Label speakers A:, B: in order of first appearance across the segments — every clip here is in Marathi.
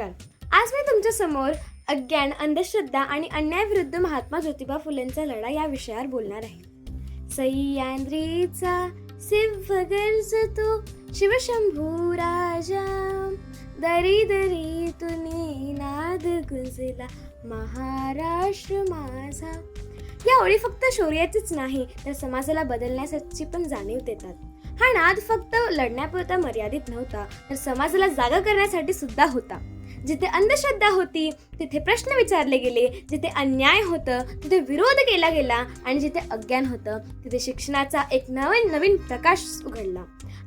A: नमस्कार. आज मी तुमच्या समोर अज्ञान, अंधश्रद्धा आणि अन्यायाविरुद्ध महात्मा ज्योतिबा फुलेंचा लढा या विषयावर बोलणार आहे. सह्याद्रीचा सिंह गर्जतो शिवशंभू राजा, दरी दरीतून नाद गुंजला महाराष्ट्र माझा. या ओळी फक्त शौर्याचीच नाही तर समाजाला बदलण्यासाठी पण जाणीव देतात. हा नाद फक्त लढण्यापुरता मर्यादित नव्हता तर समाजाला जागा करण्यासाठी सुद्धा होता. जिथे अंधश्रद्धा होती तिथे प्रश्न विचारले गेले, जिथे अन्याय होतं तिथे विरोध केला गेला आणि जिथे अज्ञान होतं तिथे शिक्षणाचा एक नवीन प्रकाश उघडला.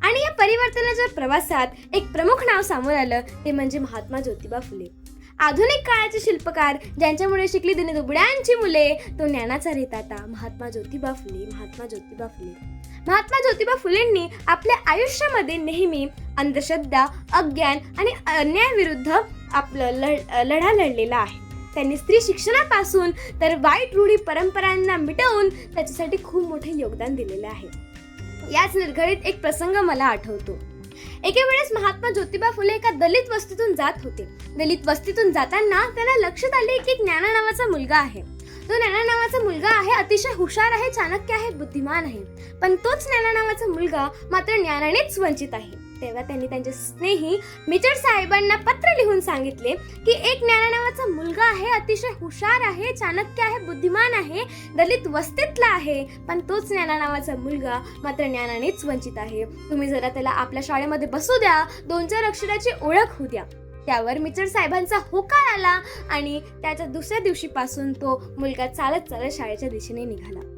A: आणि या परिवर्तनाच्या प्रवासात एक प्रमुख नाव समोर आलं ते म्हणजे महात्मा ज्योतिबा फुले. आधुनिक काळाचे शिल्पकार ज्यांच्यामुळे शिकली दुबळ्यांची मुले, तो ज्ञानाचा रेताटा महात्मा ज्योतिबा फुले. महात्मा ज्योतिबा फुलेंनी आपल्या आयुष्यामध्ये नेहमी अंधश्रद्धा, अज्ञान आणि अन्यायाविरुद्ध आपलं लढा लढलेला आहे. त्यांनी स्त्री शिक्षणापासून तर वाईट रूढी परंपरांना मिटवून त्याच्यासाठी खूप मोठे योगदान दिलेले आहे. याच निर्घरित एक प्रसंग मला आठवतो. एके वेळेस महात्मा ज्योतिबा फुले एका दलित वस्तीतून जात होते. दलित वस्तीतून जाताना त्यांना लक्षात आले की एक ज्ञाना नावाचा मुलगा आहे. तो ज्ञाना नावाचा मुलगा आहे, अतिशय हुशार आहे, चाणक्य आहे, बुद्धिमान आहे. पण तोच ज्ञाना नावाचा मुलगा मात्र ज्ञानानेच वंचित आहे. तेव्हा त्यांनी त्यांचे स्नेही मिचर साहेबांना पत्र लिहून सांगितले की एक ज्ञाना नावाचा मुलगा आहे, अतिशय हुशार आहे, चाणक्य आहे, बुद्धिमान आहे, दलित वस्तीतला आहे, पण तोच ज्ञाना नावाचा मुलगा मात्र ज्ञानानेच वंचित आहे. तुम्ही जरा त्याला आपल्या शाळेमध्ये बसू द्या, 2-4 अक्षराची ओळख होऊ द्या. त्यावर मिचर साहेबांचा होकार आला आणि त्याच्या दुसऱ्या दिवशीपासून तो मुलगा चालत चालत शाळेच्या दिशेने निघाला.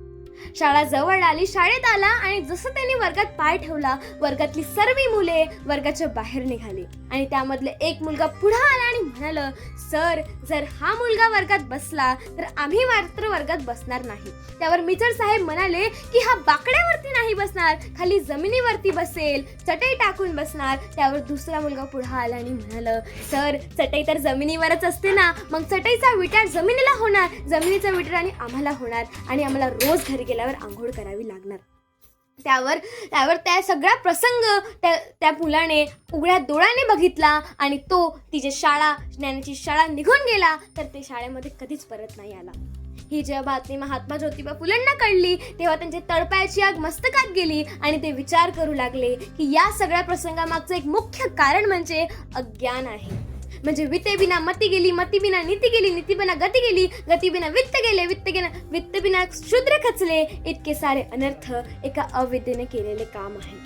A: शाळा जवळ आली, शाळेत आला आणि जसं त्यांनी वर्गात पाय ठेवला, वर्गातली सर्व मुले वर्गाच्या बाहेर निघाली आणि त्यामधले एक मुलगा पुढे आला आणि म्हणाला, सर, जर हा मुलगा वर्गात बसला तर आम्ही मात्र वर्गात बसणार नाही. त्यावर मिचर साहेब म्हणाले की हा बाकड्यावरती नाही बसणार, खाली जमिनीवरती बसेल, चटई टाकून बसणार. त्यावर दुसरा मुलगा पुढे आला आणि म्हणाला, सर, चटई तर जमिनीवरच असते ना, मग चटईचा विटाळ जमिनीला होणार, जमिनीचा विटाळ आणि आम्हाला होणार आणि आम्हाला रोज घरी गेल्यावर आंघोळ करावी लागणार. त्यावर त्या सगळा प्रसंग त्या मुलाने उघड्या डोळ्याने बघितला आणि तो तिची ज्ञानाची शाळा निघून गेला तर ते शाळेमध्ये कधीच परत नाही आला. ही जेव्हा बातमी महात्मा ज्योतिबा फुलेंना कळली तेव्हा त्यांच्या तळपायाची आग मस्तकात गेली आणि ते विचार करू लागले की या सगळ्या प्रसंगामागचं एक मुख्य कारण म्हणजे अज्ञान आहे. म्हणजे वित्ते बिना मती गेली, मती बिना नीती गेली, नीती बिना गती गेली, गती बिना वित्त गेले, वित्त बिना शूद्र खचले. इतके सारे अनर्थ एका अविद्येने केलेले काम आहे.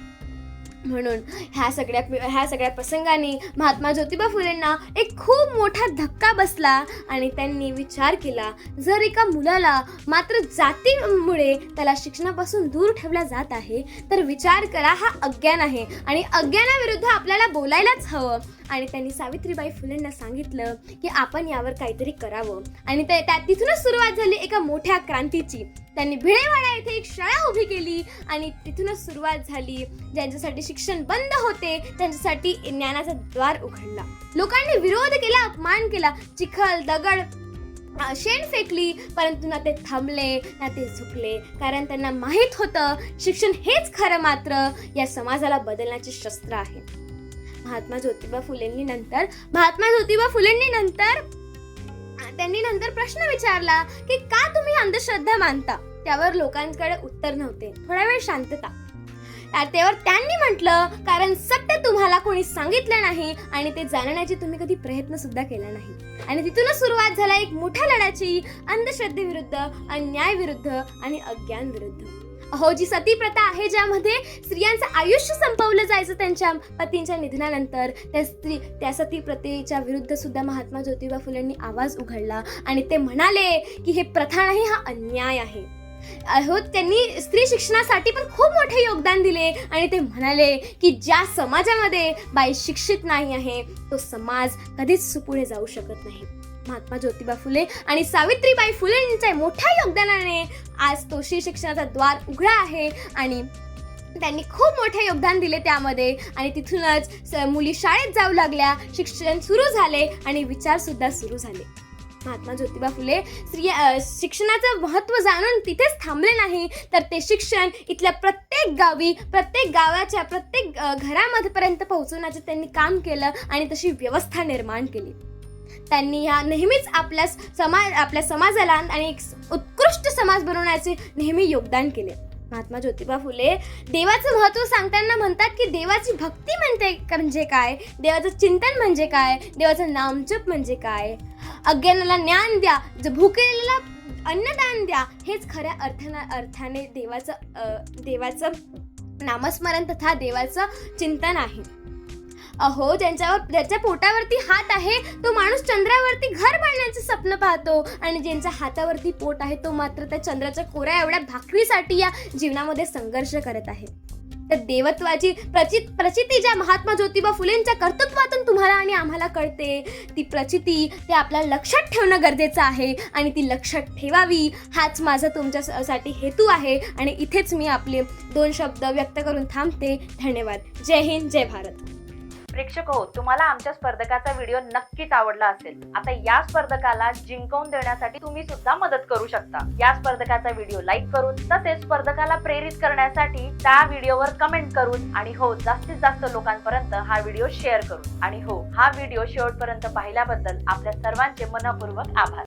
A: म्हणून ह्या सगळ्या प्रसंगाने महात्मा ज्योतिबा फुलेंना एक खूप मोठा धक्का बसला आणि त्यांनी विचार केला, जर एका मुलाला मात्र जातीमुळे त्याला शिक्षणापासून दूर ठेवला जात आहे तर विचार करा, हा अज्ञान आहे आणि अज्ञानाविरुद्ध आपल्याला बोलायलाच हवं. आणि त्यांनी सावित्रीबाई फुलेंना सांगितलं की आपण यावर काहीतरी करावं आणि तिथूनच सुरुवात झाली एका मोठ्या क्रांतीची. त्यांनी भिडेवाडा येथे एक शाळा उभी केली आणि तिथूनच सुरुवात झाली. ज्यांच्यासाठी शिक्षण बंद होते त्यांच्यासाठी ज्ञानाचा द्वार उघडला. लोकांनी विरोध केला, अपमान केला, चिखल, दगड, शेण फेकली, परंतु ना ते थांबले ना ते झुकले, कारण त्यांना माहीत होतं शिक्षण हेच खरं मात्र या समाजाला बदलण्याचे शस्त्र आहे. महात्मा ज्योतिबा फुलेंनी नंतर प्रश्न विचारला की का तुम्ही अंधश्रद्धा मानता. त्यावर लोकांकडे उत्तर नव्हते. थोडा वेळ शांतता. त्यावर त्यांनी म्हटलं, कारण सत्य तुम्हाला कोणी सांगितलं नाही आणि ते जाणण्याची तुम्ही कधी प्रयत्न सुद्धा केला नाही. आणि तिथूनच सुरुवात झाला एक मोठ्या लढ्याची, अंधश्रद्धेविरुद्ध, अन्याय विरुद्ध आणि अज्ञान विरुद्ध. अहो, जी सती प्रथा आहे ज्यामध्ये स्त्रियांचं आयुष्य संपवलं जायचं त्यांच्या पतींच्या निधनानंतर, त्या सती प्रथेच्या विरुद्ध सुद्धा महात्मा ज्योतिबा फुलेंनी आवाज उघडला आणि ते म्हणाले की हे प्रथा नाही, हा अन्याय आहे. त्यांनी स्त्री शिक्षणासाठी पण खूप मोठे योगदान दिले आणि ते म्हणाले की ज्या समाजामध्ये बाई शिक्षित नाही आहे तो समाज कधीच पुढे जाऊ शकत नाही. महात्मा ज्योतिबा फुले आणि सावित्रीबाई फुलेंच्या मोठ्या योगदानाने आज तो स्त्री शिक्षणाचा द्वार उघडा आहे आणि त्यांनी खूप मोठे योगदान दिले त्यामध्ये. आणि तिथूनच मुली शाळेत जाऊ लागल्या, शिक्षण सुरू झाले आणि विचार सुद्धा सुरू झाले. महात्मा ज्योतिबा फुले शिक्षणाचं महत्त्व जाणून तिथेच थांबले नाही, तर ते शिक्षण इथल्या प्रत्येक गावी, प्रत्येक गावाच्या प्रत्येक घरामध्येपर्यंत पोहोचवण्याचं त्यांनी काम केलं आणि तशी व्यवस्था निर्माण केली. त्यांनी ह्या नेहमीच आपल्या समाजाला आणि एक उत्कृष्ट समाज बनवण्याचे नेहमी योगदान केले. महात्मा ज्योतिबा फुले देवाचं महत्त्व सांगताना म्हणतात की देवाची भक्ती म्हणजे काय, देवाचं चिंतन म्हणजे काय, देवाचं नामजप म्हणजे काय, अज्ञानाला ज्ञान द्या, भुकेलेला अन्नदान द्या, हेच खऱ्या अर्थाने देवाचं नामस्मरण तथा देवाचं चिंतन आहे. अहो, ज्याच्या पोटावरती हात आहे तो माणूस चंद्रावरती घर बांधण्याचे स्वप्न पाहतो, आणि ज्यांच्या हातावरती पोट आहे तो मात्र त्या चंद्राच्या कोऱ्या एवढ्या भाकरीसाठी या जीवनामध्ये संघर्ष करत आहे. तर देवत्वाची प्रचिती ज्या महात्मा ज्योतिबा फुलेंच्या कर्तृत्वातून तुम्हाला आणि आम्हाला कळते, ती प्रचिती ते आपल्याला लक्षात ठेवणं गरजेचं आहे, आणि ती लक्षात ठेवावी हाच माझा तुमच्यासाठी हेतू आहे. आणि इथेच मी आपले 2 शब्द व्यक्त करून थांबते. धन्यवाद. जय हिंद, जय भारत.
B: प्रेक्षक हो, तुम्हाला आमच्या स्पर्धकाचा व्हिडिओ नक्कीच आवडला असेल. आता या स्पर्धकाला जिंकवून देण्यासाठी तुम्ही सुद्धा मदत करू शकता. या स्पर्धकाचा व्हिडिओ लाईक करून, तसेच स्पर्धकाला प्रेरित करण्यासाठी त्या व्हिडिओवर कमेंट करून, आणि हो, जास्तीत जास्त लोकांपर्यंत हा व्हिडिओ शेअर करून, आणि हो, हा व्हिडिओ शेवटपर्यंत पाहिल्याबद्दल आपल्या सर्वांचे मनपूर्वक आभार.